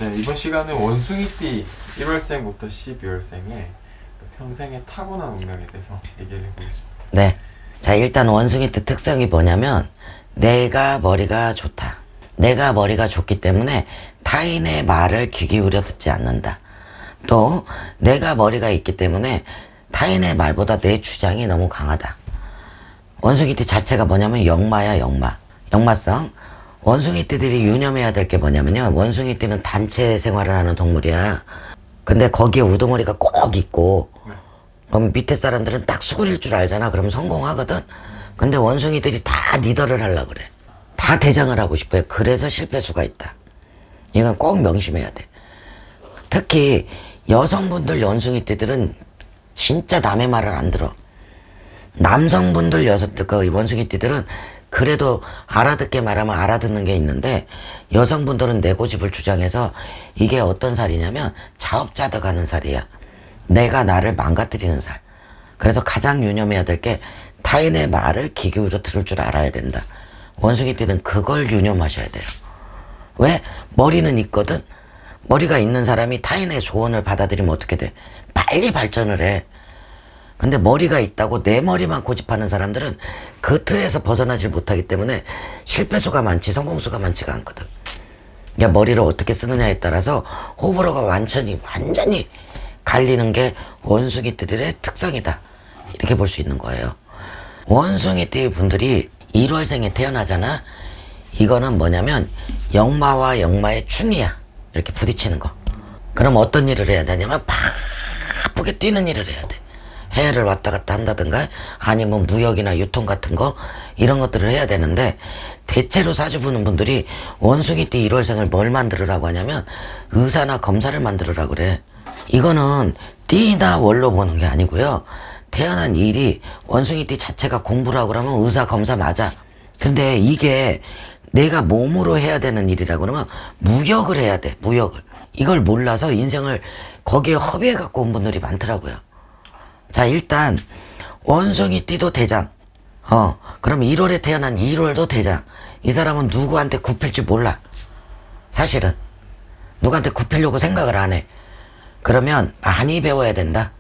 네, 이번 시간은 원숭이띠 1월생부터 12월생의 평생의 타고난 운명에 대해서 얘기를 해보겠습니다. 네. 자, 일단 원숭이띠 특성이 뭐냐면 내가 머리가 좋다. 내가 머리가 좋기 때문에 타인의 말을 귀 기울여 듣지 않는다. 또 내가 머리가 있기 때문에 타인의 말보다 내 주장이 너무 강하다. 원숭이띠 자체가 뭐냐면 역마야, 역마. 역마성. 원숭이띠들이 유념해야 될 게 뭐냐면요. 원숭이띠는 단체 생활을 하는 동물이야. 근데 거기에 우두머리가 꼭 있고, 그럼 밑에 사람들은 딱 수그릴 줄 알잖아. 그러면 성공하거든. 근데 원숭이들이 다 리더를 하려고 그래. 다 대장을 하고 싶어요. 그래서 실패수가 있다. 이건 꼭 명심해야 돼. 특히 여성분들 원숭이띠들은 진짜 남의 말을 안 들어. 남성분들 그 원숭이띠들은 그래도 알아듣게 말하면 알아듣는 게 있는데, 여성분들은 내 고집을 주장해서 이게 어떤 살이냐면 자업자득 하는 살이야. 내가 나를 망가뜨리는 살. 그래서 가장 유념해야 될 게 타인의 말을 귀 기울여 들을 줄 알아야 된다. 원숭이띠는 그걸 유념하셔야 돼요. 왜? 머리는 있거든. 머리가 있는 사람이 타인의 조언을 받아들이면 어떻게 돼? 빨리 발전을 해. 근데 머리가 있다고 내 머리만 고집하는 사람들은 그 틀에서 벗어나질 못하기 때문에 실패수가 많지 성공수가 많지가 않거든. 그러니까 머리를 어떻게 쓰느냐에 따라서 호불호가 완전히 갈리는 게 원숭이띠들의 특성이다. 이렇게 볼 수 있는 거예요. 원숭이띠 분들이 1월생에 태어나잖아. 이거는 뭐냐면 역마와 역마의 충이야. 이렇게 부딪히는 거. 그럼 어떤 일을 해야 되냐면 바쁘게 뛰는 일을 해야 돼. 해외를 왔다 갔다 한다든가 아니면 무역이나 유통 같은 거 이런 것들을 해야 되는데, 대체로 사주 보는 분들이 원숭이띠 1월생을 뭘 만들으라고 하냐면 의사나 검사를 만들으라고 그래. 이거는 띠나 월로 보는 게 아니고요. 태어난 일이 원숭이띠 자체가 공부를 하고 그러면 의사 검사 맞아. 근데 이게 내가 몸으로 해야 되는 일이라고 그러면 무역을 해야 돼. 무역을. 이걸 몰라서 인생을 거기에 허비해 갖고 온 분들이 많더라고요. 자, 일단 원숭이띠도 대장. 그럼 1월에 태어난 1월도 대장. 이 사람은 누구한테 굽힐 줄 몰라. 사실은 누구한테 굽히려고 생각을 안 해. 그러면 많이 배워야 된다.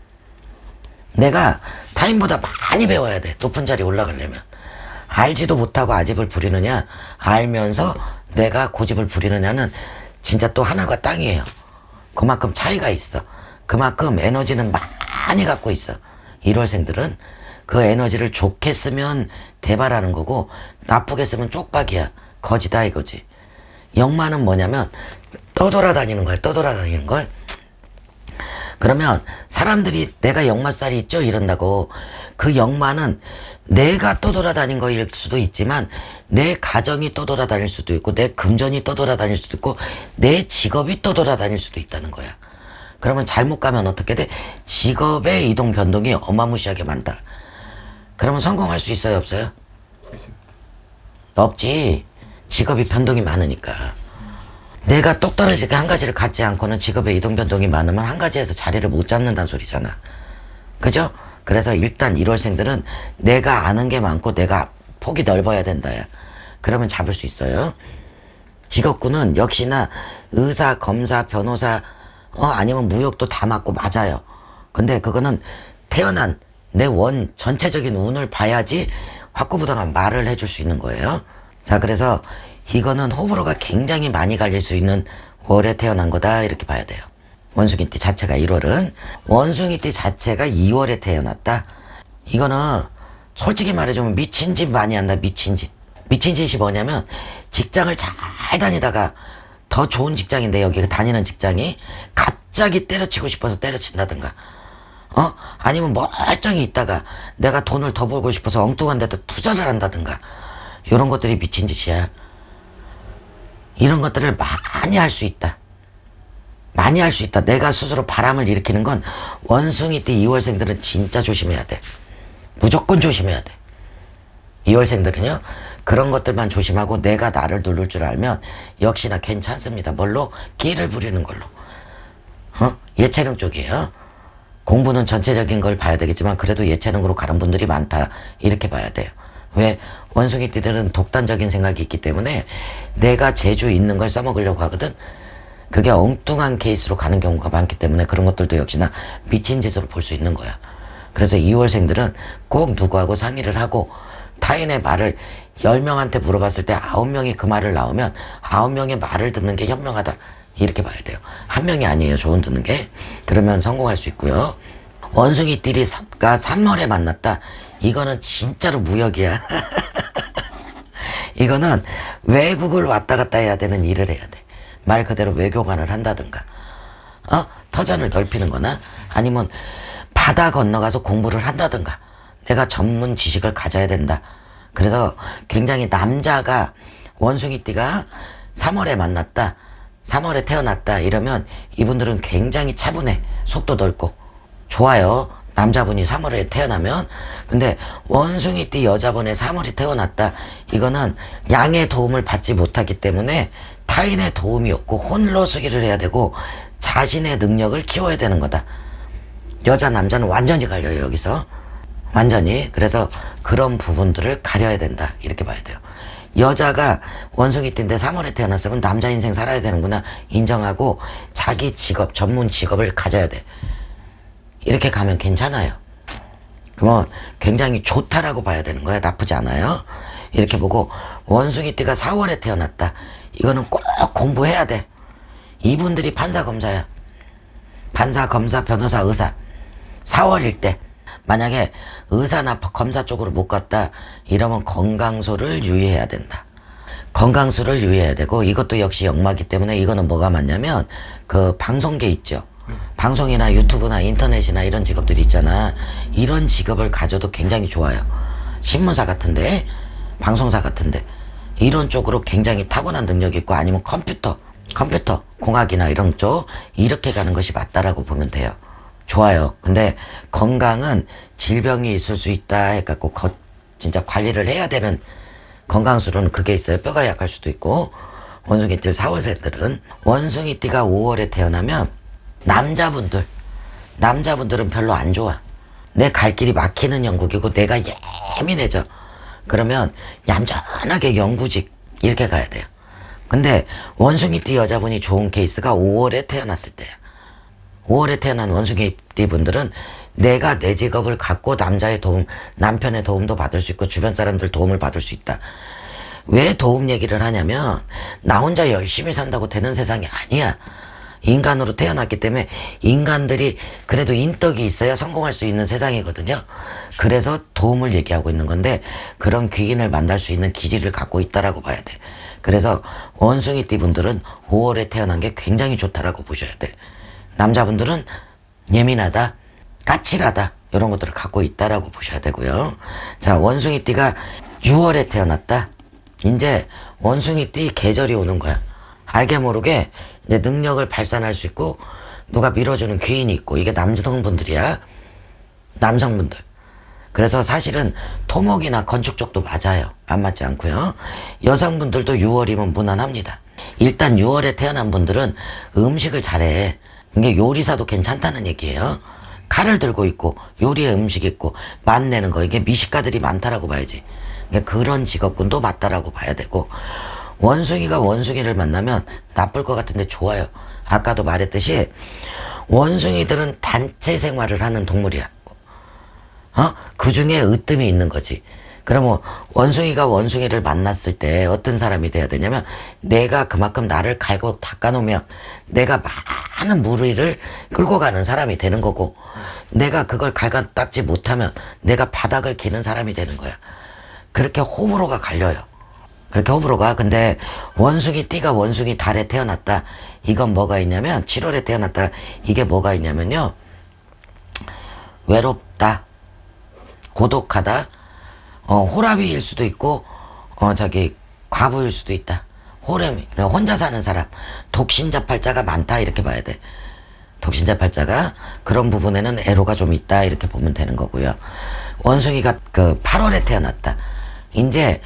내가 타인보다 많이 배워야 돼. 높은 자리에 올라가려면. 알지도 못하고 아집을 부리느냐, 알면서 내가 고집을 부리느냐는 진짜 또 하나가 땅이에요. 그만큼 차이가 있어. 그만큼 에너지는 많이 갖고 있어. 1월생들은 그 에너지를 좋게 쓰면 대발하는 거고, 나쁘게 쓰면 쪽박이야. 거지다 이거지. 역마는 뭐냐면 떠돌아다니는 거야. 떠돌아다니는 걸. 그러면 사람들이 내가 역마살이 있죠 이런다고. 그 역마는 내가 떠돌아다닌 거일 수도 있지만 내 가정이 떠돌아다닐 수도 있고 내 금전이 떠돌아다닐 수도 있고 내 직업이 떠돌아다닐 수도 있다는 거야. 그러면 잘못 가면 어떻게 돼? 직업의 이동 변동이 어마무시하게 많다. 그러면 성공할 수 있어요 없어요? 있습니다. 없지. 직업이 변동이 많으니까. 내가 똑떨어지게 한 가지를 갖지 않고는 직업의 이동 변동이 많으면 한 가지에서 자리를 못 잡는다는 소리잖아. 그죠? 그래서 일단 1월생들은 내가 아는 게 많고 내가 폭이 넓어야 된다. 야. 그러면 잡을 수 있어요. 직업군은 역시나 의사, 검사, 변호사, 아니면 무역도 다 맞고 맞아요. 근데 그거는 태어난 내 전체적인 운을 봐야지 확고부당한 말을 해줄 수 있는 거예요. 자, 그래서 이거는 호불호가 굉장히 많이 갈릴 수 있는 월에 태어난 거다 이렇게 봐야 돼요. 원숭이띠 자체가 1월은, 원숭이띠 자체가 2월에 태어났다. 이거는 솔직히 말해주면 미친 짓 많이 한다. 미친 짓. 미친 짓이 뭐냐면 직장을 잘 다니다가 더 좋은 직장인데 여기 다니는 직장이 갑자기 때려치고 싶어서 때려친다든가, 아니면 멀쩡히 있다가 내가 돈을 더 벌고 싶어서 엉뚱한 데다 투자를 한다든가, 이런 것들이 미친 짓이야. 이런 것들을 많이 할 수 있다. 많이 할 수 있다. 내가 스스로 바람을 일으키는 건 원숭이띠 2월생들은 진짜 조심해야 돼. 무조건 조심해야 돼. 2월생들은요. 그런 것들만 조심하고 내가 나를 누를 줄 알면 역시나 괜찮습니다. 뭘로? 끼를 부리는 걸로. 예체능 쪽이에요. 공부는 전체적인 걸 봐야 되겠지만 그래도 예체능으로 가는 분들이 많다. 이렇게 봐야 돼요. 왜? 원숭이띠들은 독단적인 생각이 있기 때문에 내가 재주 있는 걸 써먹으려고 하거든. 그게 엉뚱한 케이스로 가는 경우가 많기 때문에 그런 것들도 역시나 미친 짓으로 볼 수 있는 거야. 그래서 2월생들은 꼭 누구하고 상의를 하고 타인의 말을 10명한테 물어봤을 때 9명이 그 말을 나오면 9명의 말을 듣는 게 현명하다. 이렇게 봐야 돼요. 한 명이 아니에요. 조언 듣는 게. 그러면 성공할 수 있고요. 원숭이띠가 3월에 만났다. 이거는 진짜로 무역이야. 이거는 외국을 왔다 갔다 해야 되는 일을 해야 돼. 말 그대로 외교관을 한다든가, 터전을 넓히는 거나, 아니면 바다 건너가서 공부를 한다든가, 내가 전문 지식을 가져야 된다. 그래서 굉장히 남자가 원숭이띠가 3월에 만났다, 3월에 태어났다 이러면 이분들은 굉장히 차분해. 속도 넓고. 좋아요. 남자분이 3월에 태어나면. 근데 원숭이띠 여자분의 3월에 태어났다. 이거는 양의 도움을 받지 못하기 때문에 타인의 도움이 없고 홀로서기를 해야 되고 자신의 능력을 키워야 되는 거다. 여자 남자는 완전히 갈려요. 여기서 완전히. 그래서 그런 부분들을 가려야 된다. 이렇게 봐야 돼요. 여자가 원숭이띠인데 3월에 태어났으면 남자 인생 살아야 되는구나 인정하고 자기 직업, 전문 직업을 가져야 돼. 이렇게 가면 괜찮아요. 그러면 굉장히 좋다라고 봐야 되는 거야. 나쁘지 않아요. 이렇게 보고 원숭이띠가 4월에 태어났다. 이거는 꼭 공부해야 돼. 이분들이 판사, 검사야. 판사, 검사, 변호사, 의사. 4월일 때 만약에 의사나 검사 쪽으로 못 갔다 이러면 건강수를 유의해야 된다. 건강수를 유의해야 되고 이것도 역시 역마기 때문에 이거는 뭐가 맞냐면 그 방송계 있죠. 방송이나 유튜브나 인터넷이나 이런 직업들이 있잖아. 이런 직업을 가져도 굉장히 좋아요. 신문사 같은데, 방송사 같은데 이런 쪽으로 굉장히 타고난 능력이 있고 아니면 컴퓨터, 공학이나 이런 쪽 이렇게 가는 것이 맞다라고 보면 돼요. 좋아요. 근데 건강은 질병이 있을 수 있다 해갖고 진짜 관리를 해야 되는 건강수로는 그게 있어요. 뼈가 약할 수도 있고. 원숭이띠 4월생들은 원숭이띠가 5월에 태어나면 남자분들은 별로 안 좋아. 내 갈 길이 막히는 영국이고 내가 예민해져. 그러면 얌전하게 영구직 이렇게 가야 돼요. 근데 원숭이띠 여자분이 좋은 케이스가 5월에 태어났을 때야. 5월에 태어난 원숭이띠 분들은 내가 내 직업을 갖고 남자의 도움, 남편의 도움도 받을 수 있고 주변 사람들 도움을 받을 수 있다. 왜 도움 얘기를 하냐면 나 혼자 열심히 산다고 되는 세상이 아니야. 인간으로 태어났기 때문에 인간들이 그래도 인덕이 있어야 성공할 수 있는 세상이거든요. 그래서 도움을 얘기하고 있는 건데 그런 귀인을 만날 수 있는 기질을 갖고 있다라고 봐야 돼. 그래서 원숭이띠 분들은 5월에 태어난 게 굉장히 좋다라고 보셔야 돼. 남자분들은 예민하다, 까칠하다 이런 것들을 갖고 있다라고 보셔야 되고요. 자, 원숭이띠가 6월에 태어났다. 이제 원숭이띠 계절이 오는 거야. 알게 모르게 이제 능력을 발산할 수 있고 누가 밀어주는 귀인이 있고 이게 남성분들이야. 남성분들. 그래서 사실은 토목이나 건축 쪽도 맞아요. 안 맞지 않고요. 여성분들도 6월이면 무난합니다. 일단 6월에 태어난 분들은 음식을 잘해. 이게 요리사도 괜찮다는 얘기예요. 칼을 들고 있고 요리에 음식 있고 맛내는 거 이게 미식가들이 많다라고 봐야지. 그러니까 그런 직업군도 맞다라고 봐야 되고 원숭이가 원숭이를 만나면 나쁠 것 같은데 좋아요. 아까도 말했듯이 원숭이들은 단체 생활을 하는 동물이야. 그 중에 으뜸이 있는 거지. 그러면 원숭이가 원숭이를 만났을 때 어떤 사람이 돼야 되냐면 내가 그만큼 나를 갈고 닦아놓으면 내가 많은 무리를 끌고 가는 사람이 되는 거고 내가 그걸 갈고 닦지 못하면 내가 바닥을 기는 사람이 되는 거야. 그렇게 호불호가 갈려요. 그렇게 호불호가. 근데 원숭이띠가 원숭이 달에 태어났다. 이건 뭐가 있냐면 7월에 태어났다. 이게 뭐가 있냐면요. 외롭다. 고독하다. 호라비일 수도 있고 과부일 수도 있다. 호렘, 혼자 사는 사람. 독신자팔자가 많다 이렇게 봐야 돼. 독신자팔자가 그런 부분에는 애로가 좀 있다 이렇게 보면 되는 거고요. 원숭이가 8월에 태어났다. 이제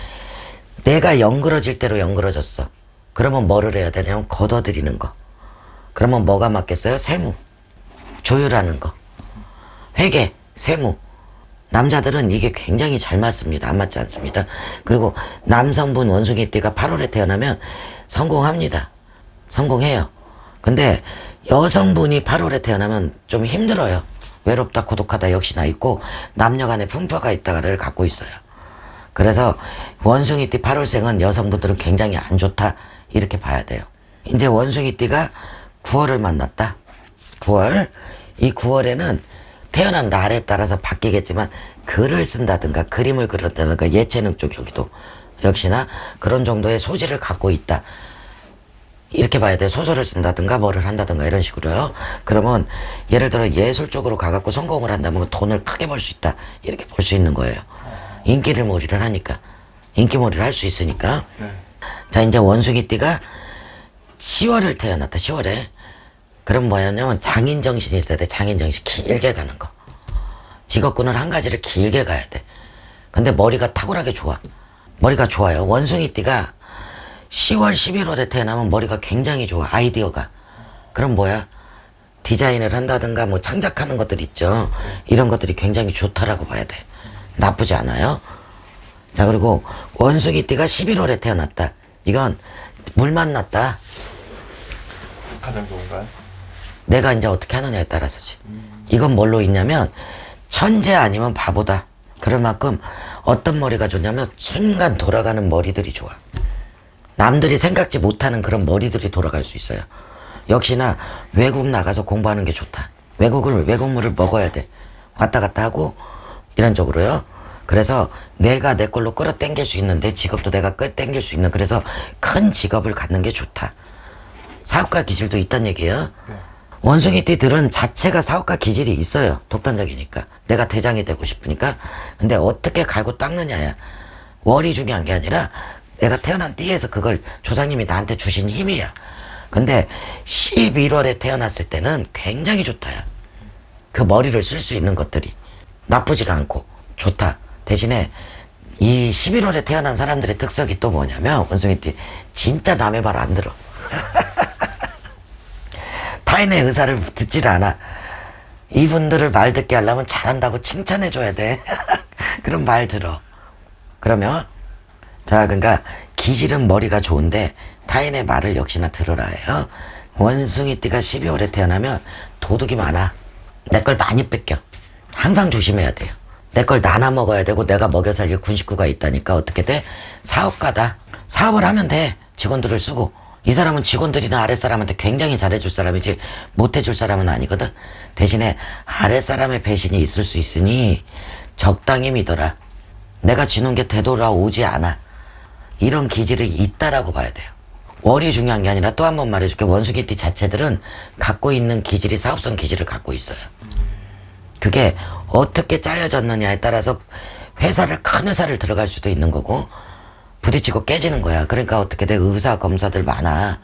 내가 영그러질 대로 영그러졌어. 그러면 뭐를 해야 되냐면 걷어들이는 거. 그러면 뭐가 맞겠어요? 세무. 조율하는 거. 회계, 세무. 남자들은 이게 굉장히 잘 맞습니다. 안 맞지 않습니다. 그리고 남성분 원숭이띠가 8월에 태어나면 성공합니다. 성공해요. 근데 여성분이 8월에 태어나면 좀 힘들어요. 외롭다, 고독하다 역시나 있고 남녀 간의 풍파가 있다를 갖고 있어요. 그래서 원숭이띠 8월생은 여성분들은 굉장히 안 좋다 이렇게 봐야 돼요. 이제 원숭이띠가 9월을 만났다. 9월. 이 9월에는 태어난 날에 따라서 바뀌겠지만 글을 쓴다든가 그림을 그린다든가 예체능 쪽 여기도 역시나 그런 정도의 소질을 갖고 있다. 이렇게 봐야 돼. 소설을 쓴다든가 뭐를 한다든가 이런 식으로요. 그러면 예를 들어 예술 쪽으로 가갖고 성공을 한다면 돈을 크게 벌 수 있다. 이렇게 볼 수 있는 거예요. 인기를 몰이를 하니까. 인기몰이를 할 수 있으니까. 네. 자, 이제 원숭이띠가 10월을 태어났다. 10월에. 그럼 뭐냐면 장인정신이 있어야 돼. 장인정신 길게 가는 거. 직업군을 한 가지를 길게 가야 돼. 근데 머리가 탁월하게 좋아. 머리가 좋아요. 원숭이띠가 10월, 11월에 태어나면 머리가 굉장히 좋아. 아이디어가. 그럼 뭐야? 디자인을 한다든가 뭐 창작하는 것들 있죠. 이런 것들이 굉장히 좋다라고 봐야 돼. 나쁘지 않아요. 자, 그리고 원숭이띠가 11월에 태어났다. 이건 물 만났다. 가장 좋은가요? 내가 이제 어떻게 하느냐에 따라서지. 이건 뭘로 있냐면 천재 아니면 바보다. 그럴 만큼 어떤 머리가 좋냐면 순간 돌아가는 머리들이 좋아. 남들이 생각지 못하는 그런 머리들이 돌아갈 수 있어요. 역시나 외국 나가서 공부하는 게 좋다. 외국물을 먹어야 돼. 왔다 갔다 하고 이런 쪽으로요. 그래서 내가 내 걸로 끌어당길 수 있는 내 직업도 내가 끌어당길 수 있는 그래서 큰 직업을 갖는 게 좋다. 사업가 기질도 있단 얘기예요. 네. 원숭이띠들은 자체가 사업가 기질이 있어요. 독단적이니까. 내가 대장이 되고 싶으니까. 근데 어떻게 갈고 닦느냐야. 월이 중요한 게 아니라 내가 태어난 띠에서 그걸 조상님이 나한테 주신 힘이야. 근데 11월에 태어났을 때는 굉장히 좋다야. 그 머리를 쓸 수 있는 것들이 나쁘지가 않고 좋다. 대신에 이 11월에 태어난 사람들의 특성이 또 뭐냐면 원숭이띠 진짜 남의 말 안 들어. 타인의 의사를 듣질 않아. 이분들을 말 듣게 하려면 잘한다고 칭찬해줘야 돼. 그럼 말 들어. 그러면 자, 그러니까 기질은 머리가 좋은데 타인의 말을 역시나 들으라 해요. 원숭이띠가 12월에 태어나면 도둑이 많아. 내 걸 많이 뺏겨. 항상 조심해야 돼요. 내 걸 나눠 먹어야 되고 내가 먹여 살릴 군식구가 있다니까 어떻게 돼? 사업가다. 사업을 하면 돼. 직원들을 쓰고. 이 사람은 직원들이나 아랫사람한테 굉장히 잘해줄 사람이지 못해줄 사람은 아니거든. 대신에 아랫사람의 배신이 있을 수 있으니 적당히 믿어라. 내가 주는 게 되돌아오지 않아. 이런 기질이 있다라고 봐야 돼요. 월이 중요한 게 아니라 또 한 번 말해줄게. 원숭이띠 자체들은 갖고 있는 기질이 사업성 기질을 갖고 있어요. 그게 어떻게 짜여졌느냐에 따라서 큰 회사를 들어갈 수도 있는 거고 부딪히고 깨지는 거야. 그러니까 어떻게 돼? 의사 검사들 많아.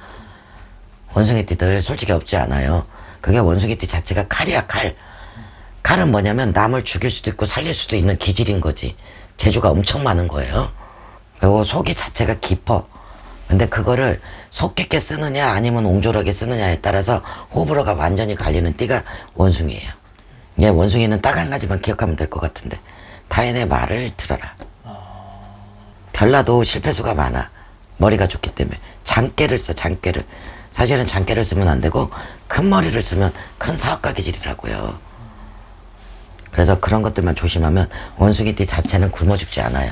원숭이띠들 솔직히 없지 않아요. 그게 원숭이띠 자체가 칼이야, 칼. 칼은 뭐냐면 남을 죽일 수도 있고 살릴 수도 있는 기질인 거지. 재주가 엄청 많은 거예요. 그리고 속이 자체가 깊어. 근데 그거를 속 깊게 쓰느냐 아니면 옹졸하게 쓰느냐에 따라서 호불호가 완전히 갈리는 띠가 원숭이에요. 예, 원숭이는 딱 한 가지만 기억하면 될 것 같은데 타인의 말을 들어라. 별나도 실패수가 많아. 머리가 좋기 때문에 장깨를 써. 장깨를. 사실은 장깨를 쓰면 안 되고 큰 머리를 쓰면 큰 사업가 기질이라고요. 그래서 그런 것들만 조심하면 원숭이띠 자체는 굶어 죽지 않아요.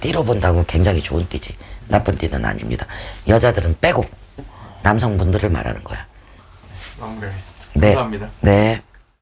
띠로 본다고 굉장히 좋은 띠지. 나쁜 띠는 아닙니다. 여자들은 빼고 남성분들을 말하는 거야. 마무리하겠습니다. 네. 감사합니다. 네.